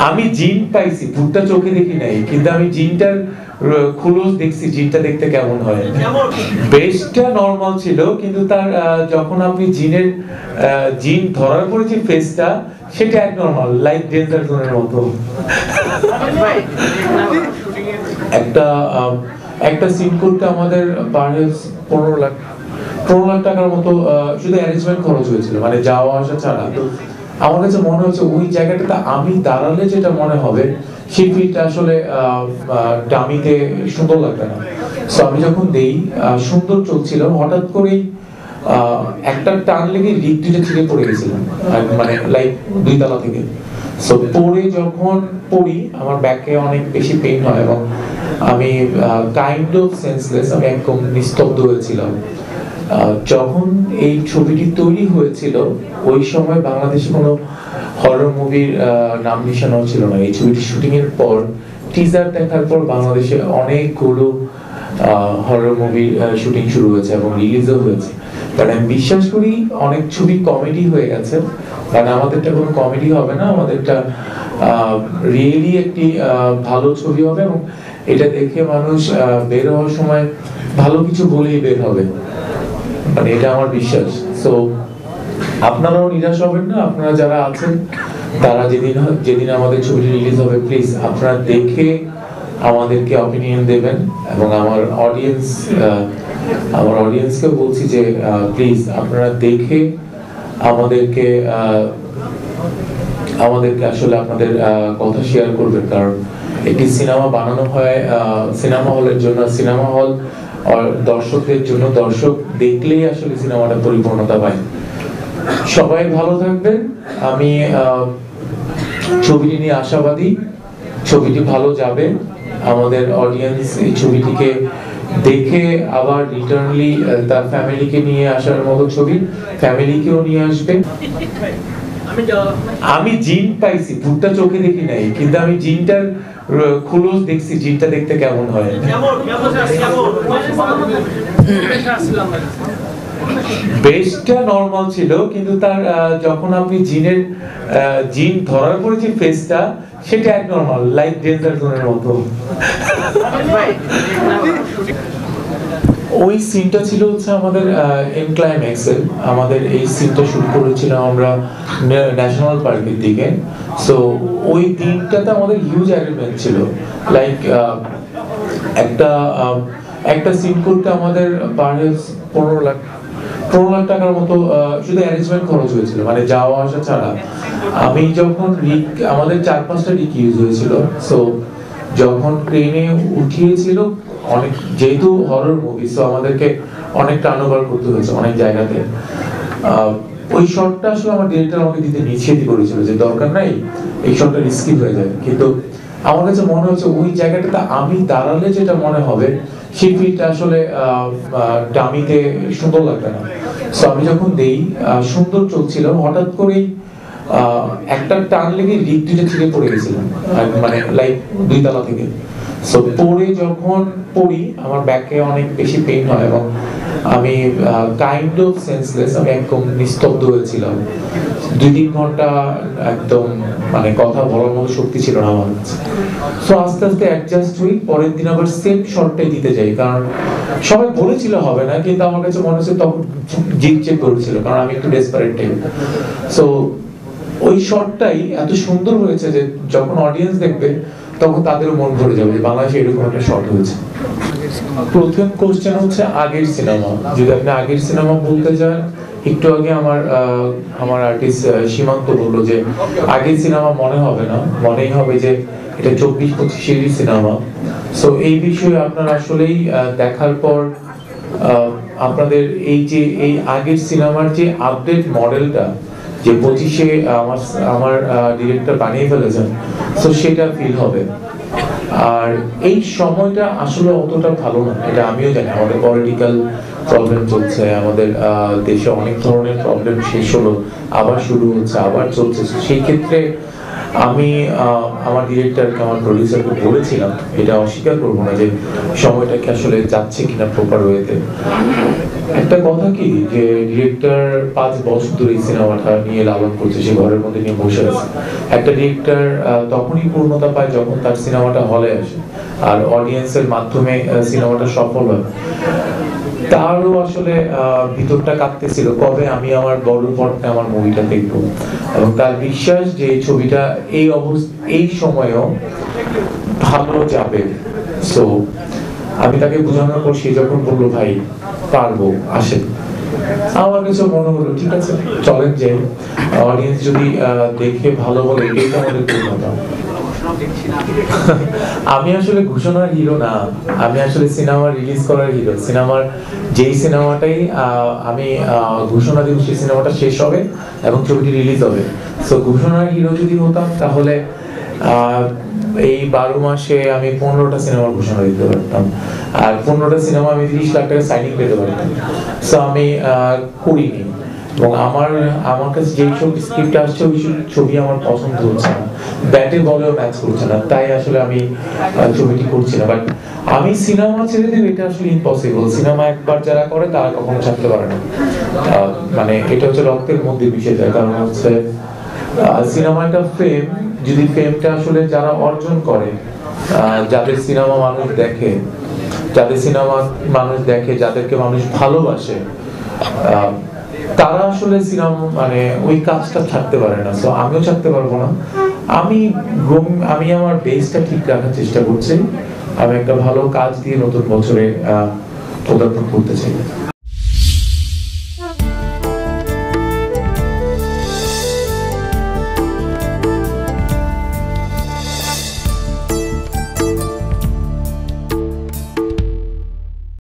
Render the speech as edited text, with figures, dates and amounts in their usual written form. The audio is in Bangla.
আমি জিন পাইছি, ভূতটা চোখে দেখি নাই, কিন্তু আমি জিনটার খুলস দেখছি, জিনটা দেখতে কেমন হয়। বেশটা নরমাল ছিল, কিন্তু তার যখন আপনি জিনের জিন ধরার পরে যে ফেসটা, সেটা এক নরমাল, লাইক ডেঞ্জার জোনের মতো। একটা একটা সিন করতে আমাদের পারহেজ 15 লাখ টাকার মতো শুধু অ্যারেঞ্জমেন্ট খরচ হয়েছিল, মানে যাওয়া আসা ছাড়া। আমার কাছে মনে হচ্ছে ওই জায়গাটাতে আমি দাঁড়ালে যেটা মনে হবে সেই ফিলটা আসলে ডামিতে সুন্দর লাগবে না। সো আমি যখন দেই, সুন্দর চলছিল, হঠাৎ করেই একটা টান লেগে লিফট দুটো ছিঁড়ে পড়ে গেছিলাম, মানে লাইক 2 তলা থেকে। সো পড়ে যখন পড়ি আমার ব্যাকে অনেক বেশি পেইন হয় এবং আমি কাইন্ড অফ সেন্সলেস, আমি একদম নিস্তব্ধ হয়েছিলাম। যখন এই ছবিটি তৈরি হয়েছিল ওই সময় বাংলাদেশে কোনো হরর মুভির নাম নিশানাও ছিল না। এই ছবিটি শুটিং এর পর, টিজার দেখার পর বাংলাদেশে অনেকগুলো হরর মুভির শুটিং শুরু হয়েছে এবং রিলিজও হয়েছে। কারণ আমি বিশ্বাস করি অনেক ছবি কমেডি হয়ে গেছে, কারণ আমাদেরটা কোনো কমেডি হবে না, আমাদেরটা রিয়েলি একটি ভালো ছবি হবে এবং এটা দেখে মানুষ বের হওয়ার সময় ভালো কিছু বলেই বের হবে, মানে এটা আমার বিশ্বাস। সো আপনারাও নিরাশ হবেন না, আপনারা যারা আছেন তারা যেদিন আমাদের ছবিটি রিলিজ হবে, প্লিজ আপনারা দেখে আমাদেরকে অপিনিয়ন দেবেন। এবং আমার অডিয়েন্সকে বলছি যে প্লিজ আপনারা দেখে আমাদেরকে আসলে আপনাদের কথা শেয়ার করবেন। কারণ একটি সিনেমা বানানো হয় সিনেমা হলের জন্য, সিনেমা হল দর্শকদের জন্য, দর্শক দেখলেই আসলে সিনেমাটা পরিপূর্ণতা পায়। সবাই ভালো থাকবেন। আমি ছবিটি নিয়ে আশাবাদী, ছবিটি ভালো যাবে। আমাদের অডিয়েন্স এই ছবিটিকে দেখে আবার রিটার্নলি তার ফ্যামিলিকে নিয়ে আসার মতো ছবি, ফ্যামিলিকেও নিয়ে আসবে। আমি জিন পাইছি, ভূতটা চোখে দেখি নাই, কিন্তু আমি জিনটার খুলস দেখছি, জিনটা দেখতে কেমন হয়। বেশটা নরমাল ছিল, কিন্তু তার যখন আপনি জিন ধরার পরে যে ফেসটা, সেটা এক নরমাল, লাইক ডেঞ্জার জোনের মতো। ওই সিনটা ছিল হচ্ছে আমাদের এন্ড ক্লাইম্যাক্সে, আমাদের এই সিনটা শুট করেছিলাম আমরা ন্যাশনাল পার্কের দিকে। সো ওই দিনটাতে আমাদের হিউজ অ্যারেঞ্জমেন্ট ছিল, লাইক একটা সিন করতে আমাদের পারহেজ 15 লাখ টাকার মতো শুধু অ্যারেঞ্জমেন্ট খরচ হয়েছিল, মানে যাওয়া আসা ছাড়া। আমি যখন আমাদের 4-5টা রিক ইউজ হয়েছিল। সো যখন ট্রেনে উঠিয়েছিল, অনেক যেহেতু হরর মুভি, সো আমাদেরকে অনেক টার্নওভার করতে হয়েছে অনেক জায়গাতে। ওই শটটা আসলে আমার ডিরেক্টর আমাকে দিতে নিষেধ করেছিল যে দরকার নাই, এই শটটা রিস্কি হয়ে যায়। কিন্তু আমার কাছে মনে হচ্ছে ওই জায়গাটাতে আমি দাঁড়ালে যেটা মনে হবে সেই ফিলটা আসলে ডামিতে সুন্দর লাগবে না। সো আমি যখন দেই, সুন্দর চলছিল, হঠাৎ করেই একটা টান লেগে লিফট দুটো ছিঁড়ে পড়ে গেছিলাম, মানে লাইক 2 তলা থেকে। সো পড়ে যখন পড়ি আমার ব্যাকে অনেক বেশি পেইন হয় এবং আমি কাইন্ড অফ সেন্সলেস, আমি একদম নিস্তব্ধ হয়েছিলাম। 2-3 ঘন্টা একদম, মানে কথা বলার মতো শক্তি ছিল না আমার কাছে। সো আস্তে আস্তে অ্যাডজাস্ট হই, পরের দিন আবার সেম শটটাই দিতে যাই, কারণ সবাই বলেছিল হবে না, কিন্তু আমার কাছে মনে হচ্ছে তখন জিত চেক করেছিল, কারণ আমি একটু ডেসপারেট টাইপ। সো ওই শটটাই এত সুন্দর হয়েছে যে যখন অডিয়েন্স দেখবে তখন তাদেরও মন ভরে যাবে যে বাংলাদেশে এরকম একটা শট হয়েছে। প্রথম কোশ্চেন হচ্ছে আগের সিনেমা। যদি আপনি আগের সিনেমা বলতে যান, একটু আগে আমার আর্টিস্ট সীমান্ত বললো যে আগের সিনেমা মনে হবে না, মনেই হবে যে এটা 24-25 সিনেমা। সো এই বিষয়ে আপনারা আসলেই দেখার পর আপনাদের এই যে এই আগের সিনেমার যে আপডেট মডেলটা যে 25-এ আমার ডিরেক্টর বানিয়ে ফেলেছেন, সো সেটা ফিল হবে। আর এই সময়টা আসলে অতটা ভালো না, এটা আমিও জানি। আমাদের পলিটিক্যাল প্রবলেম চলছে, আমাদের দেশে অনেক ধরনের প্রবলেম শেষ হলো, আবার শুরু হচ্ছে, আবার চলছে। সেই ক্ষেত্রে আমি আমার ডিরেক্টরকে আমার প্রডিউসারকে বলেছিলাম, এটা অস্বীকার করবো না যে সময়টাকে আসলে যাচ্ছে কিনা প্রপার ওয়েতে। একটা কথা কি যে ডিরেক্টর 5 বছর ধরে এই সিনেমাটা নিয়ে লালন করছে, সে ঘরের মধ্যে নিয়ে বসে আছে। একটা ডিরেক্টর তখনই পূর্ণতা পায় যখন তার সিনেমাটা হলে আসে আর অডিয়েন্সের মাধ্যমে সিনেমাটা সফল হয়। তারও আসলে ভিতরটা কাঁপতেছিল কবে আমি আমার বড় পর্দায় আমার মুভিটা দেখবো, এবং তার বিশ্বাস যে এই ছবিটা এই সময়েও ভালো যাবে। সো আমি তাকে বোঝানোর পর সে যখন বললো ভাই পারবো আসেন, আমার কাছে মনে হলো ঠিক আছে চলেন যে অডিয়েন্স যদি দেখে ভালো বলে এটাই তো আমাদের পূর্ণতা। আমি আসলে ঘোষণার হিরো না, আমি আসলে সিনেমা রিলিজ করার হিরো। সিনেমার যেই সিনেমাটাই আমি ঘোষণা দিব সেই সিনেমাটা শেষ হবে এবং ছবিটি রিলিজ হবে। সো ঘোষণার হিরো যদি হতাম তাহলে এই 12 মাসে আমি 15টা সিনেমার ঘোষণা দিতে পারতাম, আর 15টা সিনেমা আমি 30 লাখ টাকা সাইনিং পেতে পারতাম। সো আমি করিনি, এবং আমার কাছে যেই সব স্ক্রিপ্ট আসছে ওই ছবি আমার পছন্দ হচ্ছে না, ব্যাটে বলেও ম্যাচ করছে না, তাই আসলে আমি ছবিটি করছি না। বাট আমি সিনেমা ছেড়ে দেব এটা আসলে ইম্পসিবল। সিনেমা একবার যারা করে তারা কখনো ছাড়তে পারে না, মানে এটা হচ্ছে রক্তের মধ্যে মিশে যায়। কারণ হচ্ছে সিনেমা একটা ফেম, যদি ফেমটা আসলে যারা অর্জন করে, যাদের সিনেমা মানুষ দেখে, যাদেরকে মানুষ ভালোবাসে, তারা আসলে সিনেমা মানে ওই কাজটা ছাড়তে পারে না। সো আমিও ছাড়তে পারবো না। আমি আমার বেসটা ঠিক রাখার চেষ্টা করছি। আমি একটা ভালো কাজ দিয়ে নতুন বছরে পদার্পণ করতে চাই।